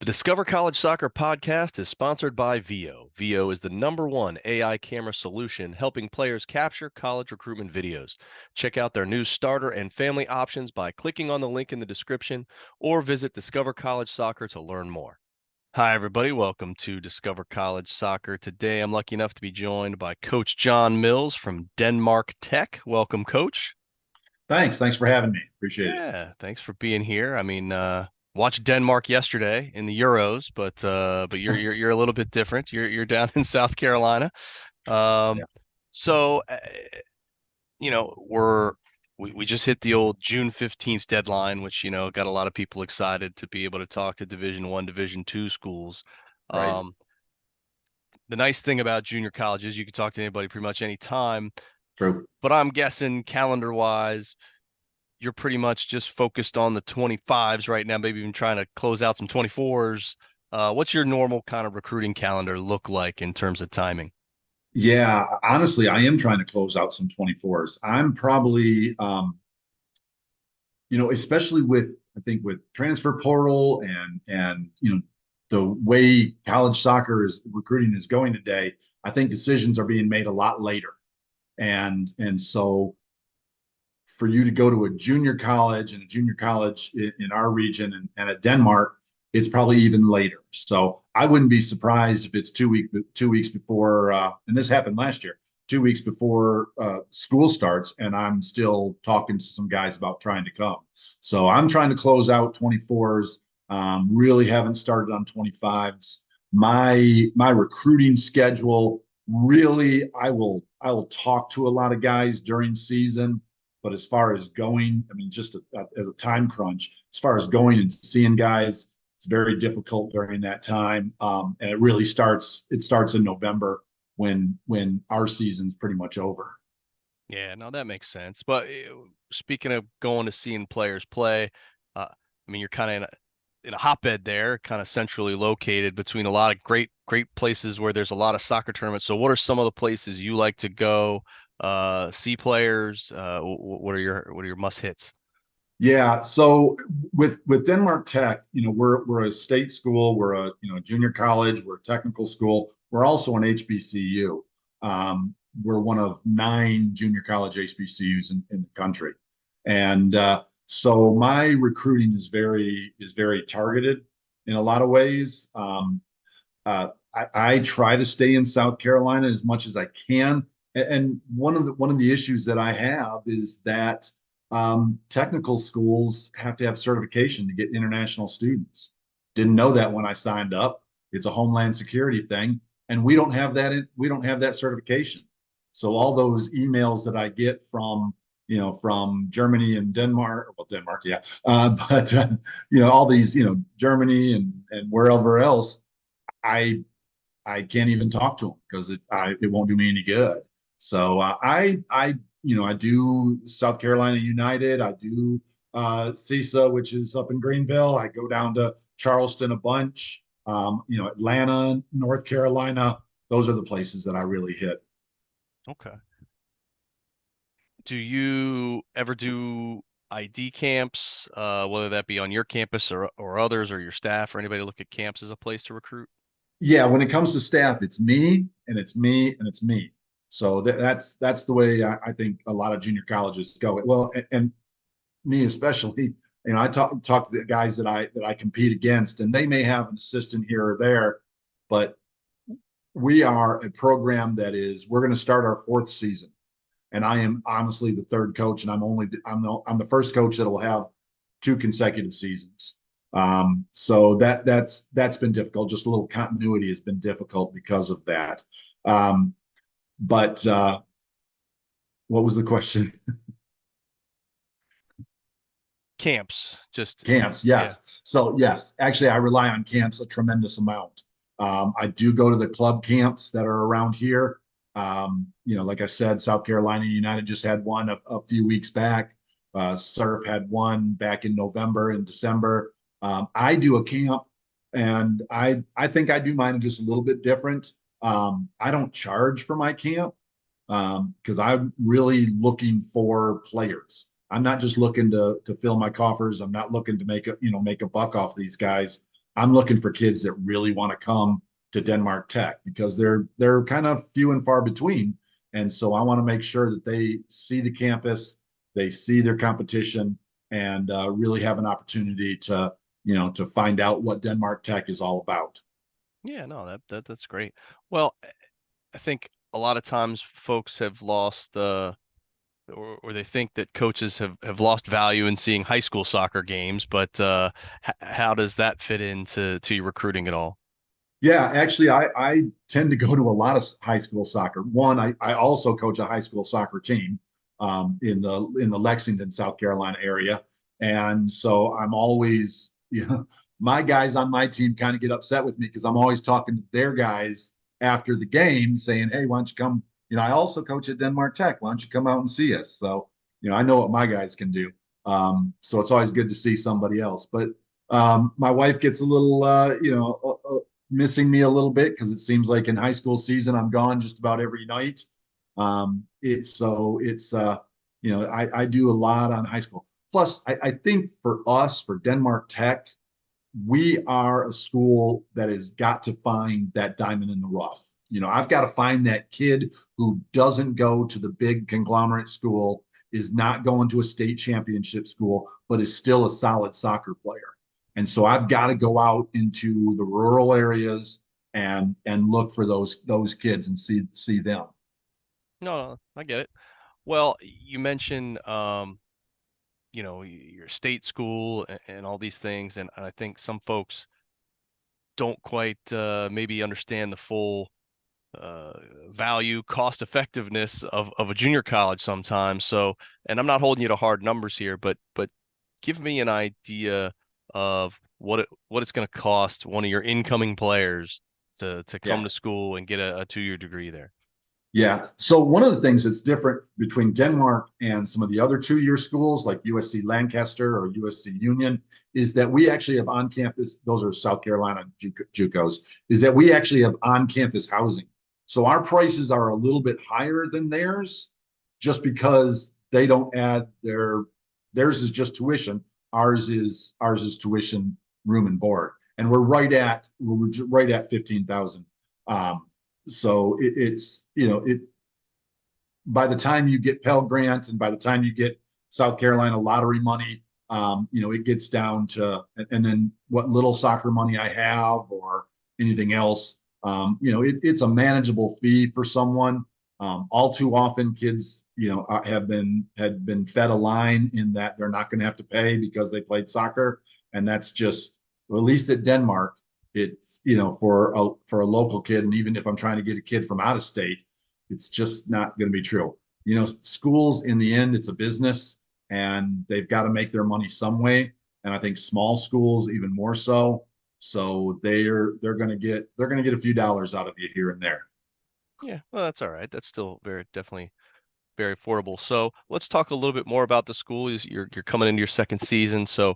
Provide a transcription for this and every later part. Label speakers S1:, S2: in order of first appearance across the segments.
S1: The Discover College Soccer podcast is sponsored by Veo. Veo is the #1 AI camera solution helping players capture college recruitment videos. Check out their new starter and family options by clicking on the link in the description or visit Discover College Soccer to learn more. Hi, everybody. Welcome to Discover College Soccer. Today, I'm lucky enough to be joined by Coach John Mills from Denmark Tech. Welcome, Coach.
S2: Thanks for having me. Appreciate it.
S1: Yeah, thanks for being here. Watched Denmark yesterday in the Euros, but you're a little bit different. You're down in South Carolina. Um,
S2: Yeah.
S1: so you know, we just hit the old June 15th deadline, which got a lot of people excited to be able to talk to Division I, Division II schools.
S2: Right.
S1: Um, the nice thing about junior college is you can talk to anybody pretty much any time,
S2: True.
S1: but I'm guessing calendar wise you're pretty much just focused on the 25s right now, maybe even trying to close out some 24s. What's your normal kind of recruiting calendar look like in terms of timing?
S2: Yeah, honestly, I am trying to close out some 24s. I'm probably especially with I think with transfer portal and the way college soccer is recruiting is going today, I think decisions are being made a lot later. And so for you to go to a junior college and a junior college in our region and at Denmark, it's probably even later. So I wouldn't be surprised if it's 2 weeks before, and this happened last year, 2 weeks before school starts, and I'm still talking to some guys about trying to come. So I'm trying to close out 24s. Really haven't started on 25s. My recruiting schedule really, I will talk to a lot of guys during season. But as far as going, I mean, just as a time crunch, as far as going and seeing guys, it's very difficult during that time. And it really starts. It starts in November when our season's pretty much over.
S1: Yeah, no, that makes sense. But speaking of going to seeing players play, you're kind of in a hotbed there, kind of centrally located between a lot of great places where there's a lot of soccer tournaments. So, what are some of the places you like to go see players? What are your must hits?
S2: Yeah. So with Denmark Tech, we're a state school, we're a junior college, we're a technical school, we're also an HBCU. We're one of 9 junior college HBCUs in the country, and so my recruiting is very targeted in a lot of ways. I try to stay in South Carolina as much as I can, and one of the issues that I have is that technical schools have to have certification to get international students. Didn't know that when I signed up. It's a Homeland Security thing, and we don't have that. We don't have that certification. So all those emails that I get from Germany and Denmark, well, Denmark, yeah, but all these, Germany and wherever else, I I can't even talk to them because it won't do me any good. So I do South Carolina United. I do CISA, which is up in Greenville. I go down to Charleston a bunch. Atlanta, North Carolina. Those are the places that I really hit.
S1: Okay. Do you ever do ID camps, whether that be on your campus or others or your staff or anybody look at camps as a place to recruit?
S2: Yeah, when it comes to staff, it's me and it's me and it's me. So that's the way I think a lot of junior colleges go. Well, and me especially, I talk to the guys that I compete against, and they may have an assistant here or there, but we are a program that is we're going to start our 4th season, and I am honestly the 3rd coach, and I'm the first coach that will have 2 consecutive seasons. So that's been difficult. Just a little continuity has been difficult because of that. But what was the question?
S1: Camps, just
S2: Camps,
S1: yeah.
S2: yes. So yes, actually, I rely on camps a tremendous amount. I do go to the club camps that are around here. Like I said, South Carolina United just had one a few weeks back. Surf had one back in November and December. I do a camp, and I think I do mine just a little bit different. I don't charge for my camp because I'm really looking for players. I'm not just looking to fill my coffers. I'm not looking to make a buck off these guys. I'm looking for kids that really want to come to Denmark Tech because they're kind of few and far between. And so I want to make sure that they see the campus, they see their competition, and really have an opportunity to, to find out what Denmark Tech is all about.
S1: Yeah, no, that's great. Well, I think a lot of times folks have lost or they think that coaches have lost value in seeing high school soccer games, but how does that fit into your recruiting at all?
S2: Yeah, actually, I tend to go to a lot of high school soccer. One, I also coach a high school soccer team in the Lexington, South Carolina area, and so I'm always, my guys on my team kind of get upset with me because I'm always talking to their guys after the game, saying, "Hey, why don't you come?" I also coach at Denmark Tech. Why don't you come out and see us? So, I know what my guys can do. So it's always good to see somebody else, but my wife gets a little missing me a little bit because it seems like in high school season I'm gone just about every night. I do a lot on high school. Plus, I think for us, for Denmark Tech, we are a school that has got to find that diamond in the rough. I've got to find that kid who doesn't go to the big conglomerate school, is not going to a state championship school, but is still a solid soccer player. And so I've got to go out into the rural areas and look for those kids and see them.
S1: No, I get it. Well, you mentioned your state school and all these things, and I think some folks don't quite maybe understand the full uh, value, cost effectiveness of a junior college sometimes. So, and I'm not holding you to hard numbers here, but give me an idea of what it's going to cost one of your incoming players to come
S2: Yeah.
S1: to school and get a 2-year degree there.
S2: Yeah. So one of the things that's different between Denmark and some of the other 2-year schools like USC Lancaster or USC Union is that we actually have on campus, those are South Carolina JUCOs, is that we actually have on campus housing. So our prices are a little bit higher than theirs just because they don't add theirs is just tuition. Ours is tuition, room and board. And we're right at 15,000. So it's by the time you get Pell Grant and by the time you get South Carolina lottery money, it gets down to, and then what little soccer money I have or anything else, it's a manageable fee for someone. All too often, kids, had been fed a line in that they're not going to have to pay because they played soccer, and that's just, well, at least at Denmark, it's for a local kid, and even if I'm trying to get a kid from out of state, it's just not going to be true. Schools in the end, it's a business, and they've got to make their money some way. And I think small schools even more so. So they're going to get a few dollars out of you here and there.
S1: Yeah, well, that's all right. That's still definitely very affordable. So let's talk a little bit more about the school. You're coming into your second season, so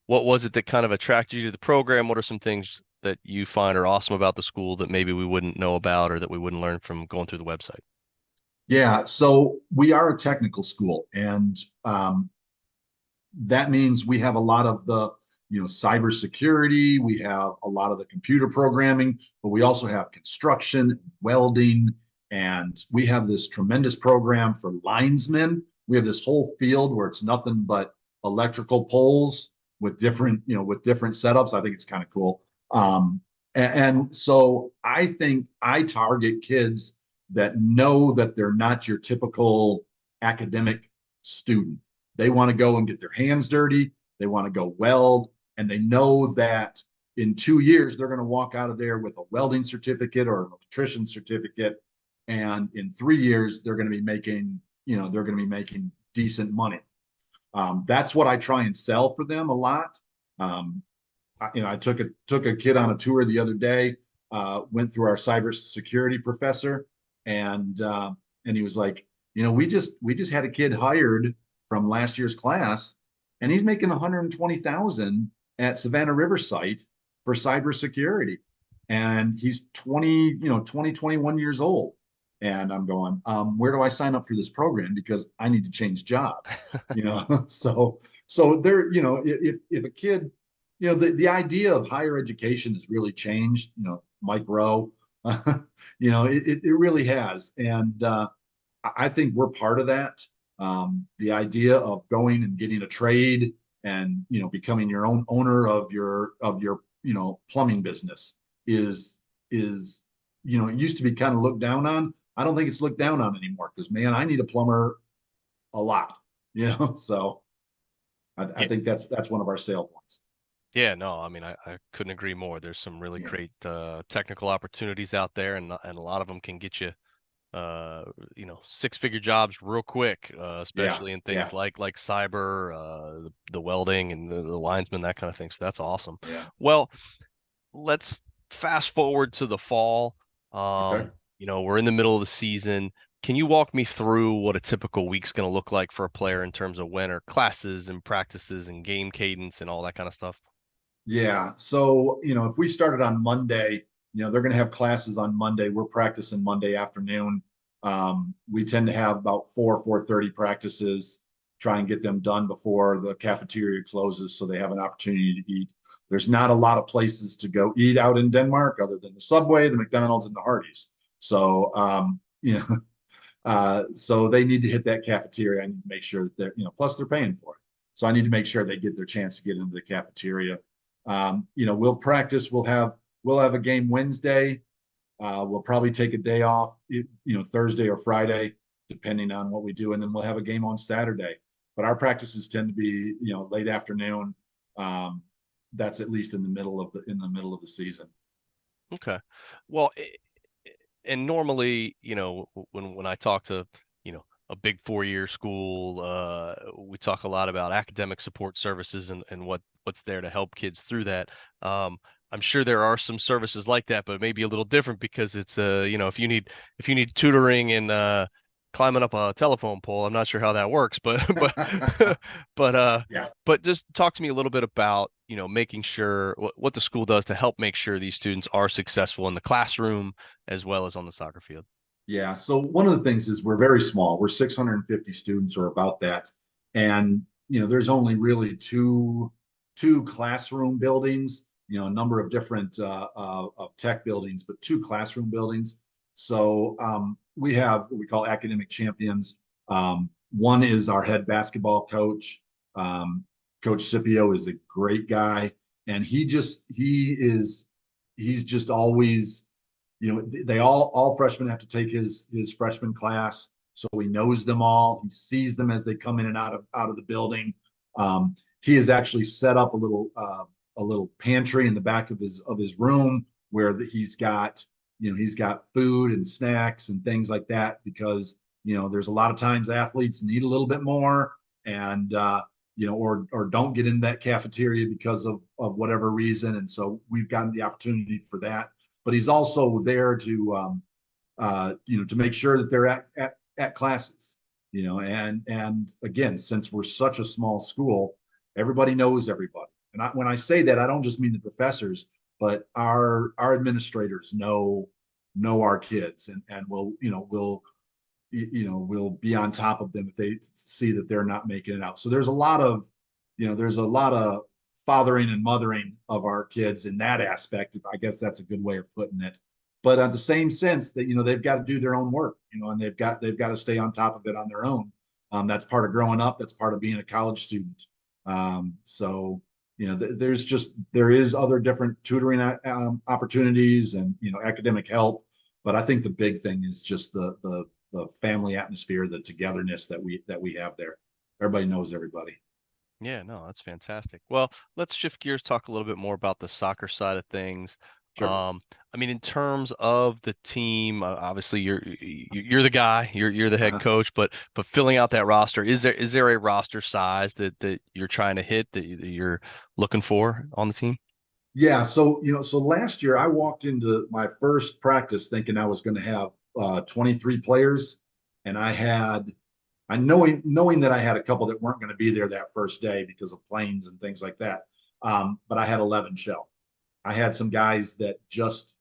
S1: what was it that kind of attracted you to the program? What are some things that you find are awesome about the school that maybe we wouldn't know about or that we wouldn't learn from going through the website?
S2: Yeah, so we are a technical school, and that means we have a lot of the cybersecurity, we have a lot of the computer programming, but we also have construction, welding, and we have this tremendous program for linesmen. We have this whole field where it's nothing but electrical poles with different setups. I think it's kind of cool. And so I think I target kids that know that they're not your typical academic student. They want to go and get their hands dirty. They want to go weld, and they know that in 2 years they're going to walk out of there with a welding certificate or an electrician certificate, and in 3 years they're going to be making decent money. That's what I try and sell for them a lot. I took a kid on a tour the other day. Went through our cybersecurity professor, and he was like, we just had a kid hired from last year's class, and he's making 120,000 at Savannah River site for cybersecurity, and he's 21 years old. And I'm going, where do I sign up for this program? Because I need to change jobs, so there, if a kid, the idea of higher education has really changed. Mike Rowe, it really has. And I think we're part of that. The idea of going and getting a trade and, becoming your own owner of your plumbing business is, it used to be kind of looked down on. I don't think it's looked down on anymore because, man, I need a plumber a lot, so I
S1: Yeah.
S2: think that's one of our sale points.
S1: Yeah, no, I mean, I couldn't agree more. There's some really
S2: Yeah.
S1: great technical opportunities out there, and a lot of them can get you, uh, six-figure jobs real quick,
S2: Yeah.
S1: especially in things
S2: Yeah.
S1: like cyber, the welding, and the linesman, that kind of thing. So that's awesome.
S2: Yeah.
S1: Well, let's fast forward to the fall.
S2: Okay.
S1: We're in the middle of the season. Can you walk me through what a typical week's going to look like for a player in terms of when are classes and practices and game cadence and all that kind of stuff?
S2: Yeah. So, if we started on Monday, they're going to have classes on Monday. We're practicing Monday afternoon. We tend to have about 4:30 practices, try and get them done before the cafeteria closes so they have an opportunity to eat. There's not a lot of places to go eat out in Denmark other than the Subway, the McDonald's, and the Hardee's. So, so they need to hit that cafeteria. I need to make sure that plus they're paying for it. So I need to make sure they get their chance to get into the cafeteria. We'll practice. We'll have a game Wednesday. We'll probably take a day off, Thursday or Friday, depending on what we do, and then we'll have a game on Saturday. But our practices tend to be, late afternoon. That's at least in the middle of the season.
S1: Okay. Well, and normally, when I talk to, a big 4-year school, we talk a lot about academic support services and what's there to help kids through that. I'm sure there are some services like that, but maybe a little different because it's if you need tutoring and climbing up a telephone pole, I'm not sure how that works, but but
S2: Yeah.
S1: but just talk to me a little bit about, making sure what the school does to help make sure these students are successful in the classroom as well as on the soccer field.
S2: Yeah. So one of the things is we're very small. We're 650 students or about that. And, there's only really two classroom buildings, a number of different of tech buildings, but two classroom buildings. So we have what we call academic champions. One is our head basketball coach. Coach Scipio is a great guy. And he's just always, they all freshmen have to take his freshman class, so he knows them all. He sees them as they come in and out of the building. He has actually set up a little pantry in the back of his room where he's got food and snacks and things like that because there's a lot of times athletes need a little bit more and or don't get into that cafeteria because of whatever reason, and so we've gotten the opportunity for that. But he's also there to make sure that they're at classes, and again, since we're such a small school, everybody knows everybody. And when I say that, I don't just mean the professors, but our administrators know our kids and will be on top of them if they see that they're not making it out. So there's a lot of fathering and mothering of our kids in that aspect. I guess that's a good way of putting it. But at the same sense that they've got to do their own work, and they've got to stay on top of it on their own. That's part of growing up. That's part of being a college student. So there is other different tutoring opportunities and academic help. But I think the big thing is just the family atmosphere, the togetherness that we have there. Everybody knows everybody.
S1: Yeah, no, that's fantastic. Well, let's shift gears, talk a little bit more about the soccer side of things.
S2: Sure.
S1: I mean, in terms of the team, obviously you're the guy, you're the head
S2: Uh-huh.
S1: coach, but filling out that roster, is there a roster size that you're trying to hit that you're looking for on the team?
S2: Yeah. So last year I walked into my first practice thinking I was going to have 23 players, and knowing that I had a couple that weren't going to be there that first day because of planes and things like that. But I had 11 show. I had some guys that just,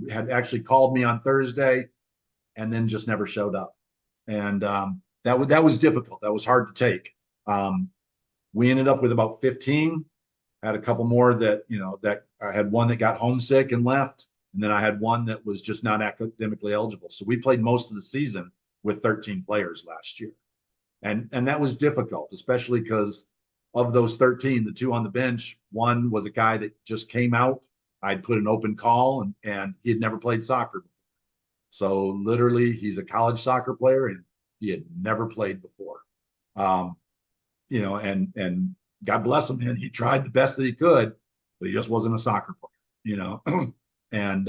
S2: had actually called me on Thursday and then just never showed up. And that was difficult. That was hard to take. We ended up with about 15. had a couple more that, that I had one that got homesick and left. And then I had one that was just not academically eligible. So we played most of the season with 13 players last year. And that was difficult, especially because of those 13, the two on the bench, one was a guy that just came out. I'd put an open call and he had never played soccer before. So literally he's a college soccer player and he had never played before. Um, and God bless him, man. He tried the best that he could, but he just wasn't a soccer player. And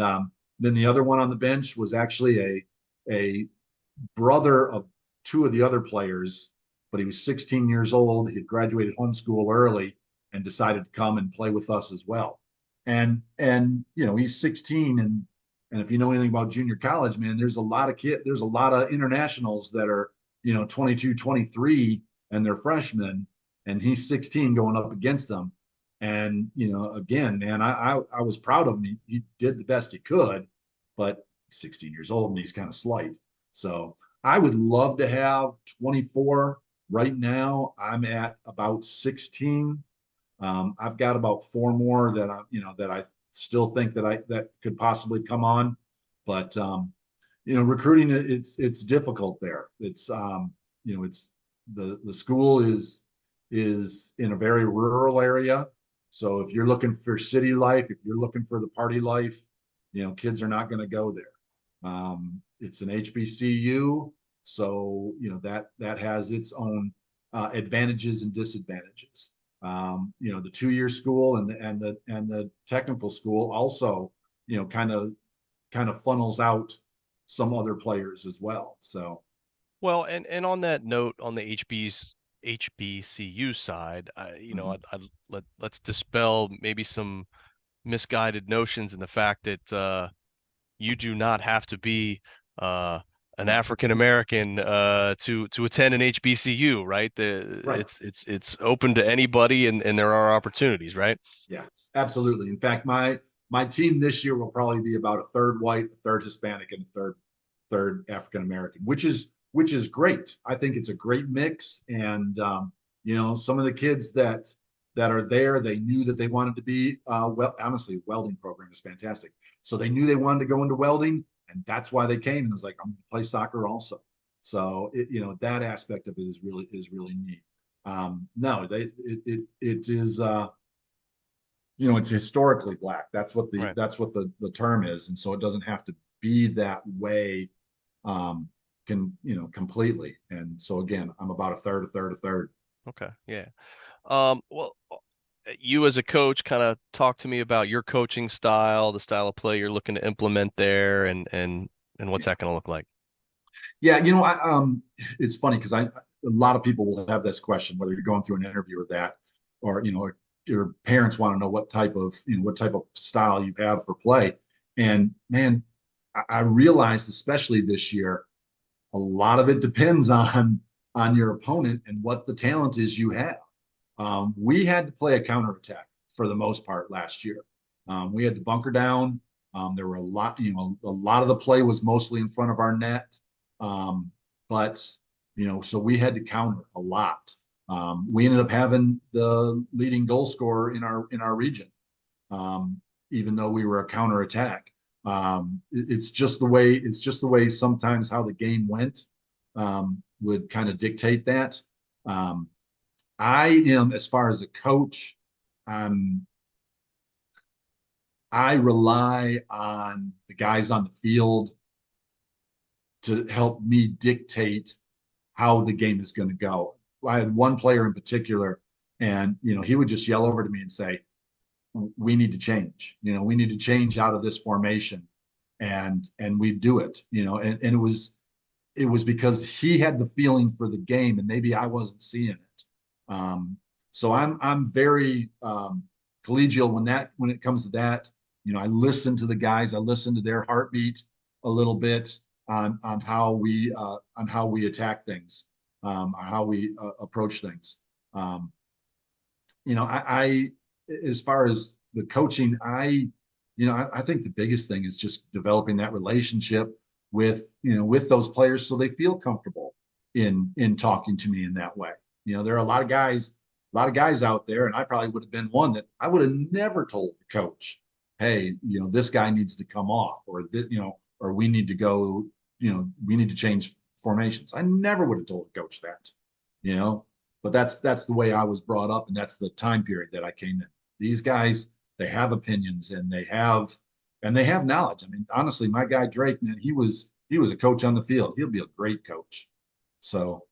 S2: then the other one on the bench was actually a brother of two of the other players, but he was 16 years old. He had graduated homeschool early and decided to come and play with us as well. And he's 16, and if you know anything about junior college, man, there's a lot of internationals that are 22, 23, and they're freshmen, and he's 16 going up against them. And again, man, I was proud of him. He did the best he could, but he's 16 years old and he's kind of slight. So I would love to have 24. Right now, I'm at about 16. I've got about four more that I still think that could possibly come on, but recruiting, it's difficult there. It's it's the school is in a very rural area. So if you're looking for city life, if you're looking for the party life, kids are not going to go there. It's an HBCU, so that has its own advantages and disadvantages. The 2-year school and the technical school also, kind of funnels out some other players as well. So,
S1: Well, and on that note, on the HBCU side,
S2: mhm.
S1: let's dispel maybe some misguided notions in the fact that you do not have to be an
S2: No,
S1: African American to attend an HBCU, right?
S2: right.
S1: It's open to anybody, and there are opportunities, right?
S2: Yeah, absolutely. In fact, my team this year will probably be about a third white, a third Hispanic, and a third African American, which is great. I think it's a great mix, and some of the kids that are there, they knew that they wanted to be well. Honestly, welding program is fantastic, so they knew they wanted to go into welding, and that's why they came. And it was like, I'm going to play soccer also. So that aspect of it is really neat. No, it is. It's historically black.
S1: Right.
S2: That's what the term is, and so it doesn't have to be that way, completely. And so again, I'm about a third, a third, a third.
S1: Okay. Yeah. Well, you as a coach, kind of talk to me about your coaching style, the style of play you're looking to implement there, and what's that going to look like?
S2: Yeah, it's funny because a lot of people will have this question, whether you're going through an interview or that, or your parents want to know what type of style you have for play. And man, I realized, especially this year, a lot of it depends on your opponent and what the talent is you have. We had to play a counterattack for the most part last year. We had to bunker down. There were a lot of the play was mostly in front of our net. But so we had to counter a lot. We ended up having the leading goal scorer in our region, even though we were a counterattack. It's just the way sometimes how the game went would kind of dictate that. I am, as far as a coach, I rely on the guys on the field to help me dictate how the game is going to go. I had one player in particular, and he would just yell over to me and say, "We need to change. We need to change out of this formation," and we do it. And it was because he had the feeling for the game, and maybe I wasn't seeing it. So I'm very collegial when it comes to that. I listen to the guys. I listen to their heartbeat a little bit on how we attack things, on how we approach things. I as far as the coaching, I think the biggest thing is just developing that relationship with those players so they feel comfortable in talking to me in that way. There are a lot of guys a lot of guys out there, and I probably would have been one that I would have never told the coach, hey, this guy needs to come off, or this, or we need to go, we need to change formations. I never would have told the coach that, you know, but that's the way I was brought up, and that's the time period that I came in. These guys, they have opinions and they have knowledge. I mean, honestly, my guy Drake, man, he was a coach on the field. He'll be a great coach. So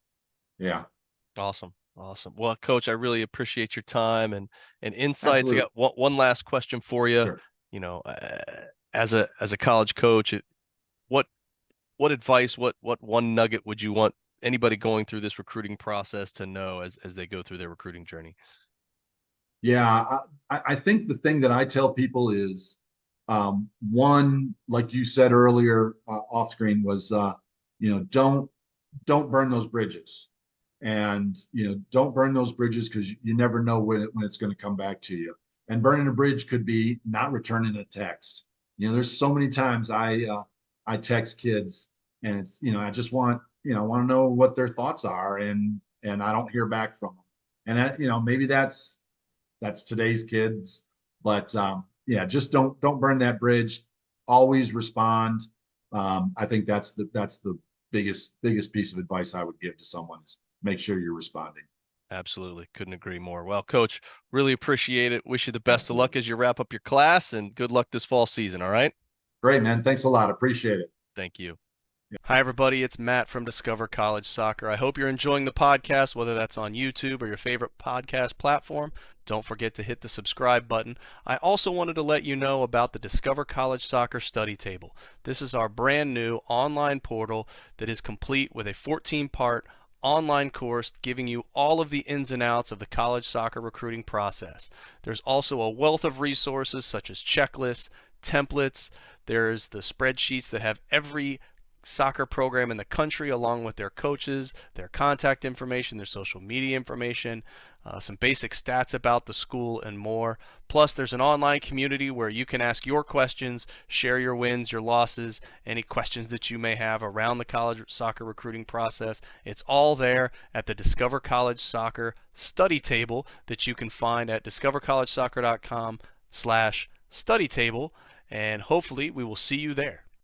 S2: yeah,
S1: Awesome. Awesome. Well, Coach, I really appreciate your time and insights. I
S2: absolutely.
S1: got one last question for you.
S2: Sure.
S1: You know, as a college coach, what what advice, what one nugget would you want anybody going through this recruiting process to know as they go through their recruiting journey?
S2: Yeah, I think the thing that I tell people is one, like you said earlier off screen, was don't burn those bridges, and don't burn those bridges because you never know when it's going to come back to you. And burning a bridge could be not returning a text. There's so many times I text kids, and it's I just want to know what their thoughts are, and I don't hear back from them. And maybe that's today's kids. But yeah, just don't burn that bridge. Always respond. I think that's the biggest piece of advice I would give to someone is make sure you're responding.
S1: Absolutely. Couldn't agree more. Well, Coach, really appreciate it. Wish you the best of luck
S2: Absolutely.
S1: as you wrap up your class and good luck this fall season. All right.
S2: Great, man. Thanks a lot. Appreciate it.
S1: Thank you. Hi, everybody. It's Matt from Discover College Soccer. I hope you're enjoying the podcast, whether that's on YouTube or your favorite podcast platform. Don't forget to hit the subscribe button. I also wanted to let you know about the Discover College Soccer Study Table. This is our brand new online portal that is complete with a 14-part online course giving you all of the ins and outs of the college soccer recruiting process. There's also a wealth of resources such as checklists, templates. There's the spreadsheets that have every soccer program in the country along with their coaches, their contact information, their social media information, some basic stats about the school, and more. Plus, there's an online community where you can ask your questions, share your wins, your losses, any questions that you may have around the college soccer recruiting process. It's all there at the Discover College Soccer study table that you can find at discovercollegesoccer.com/study table, and hopefully we will see you there.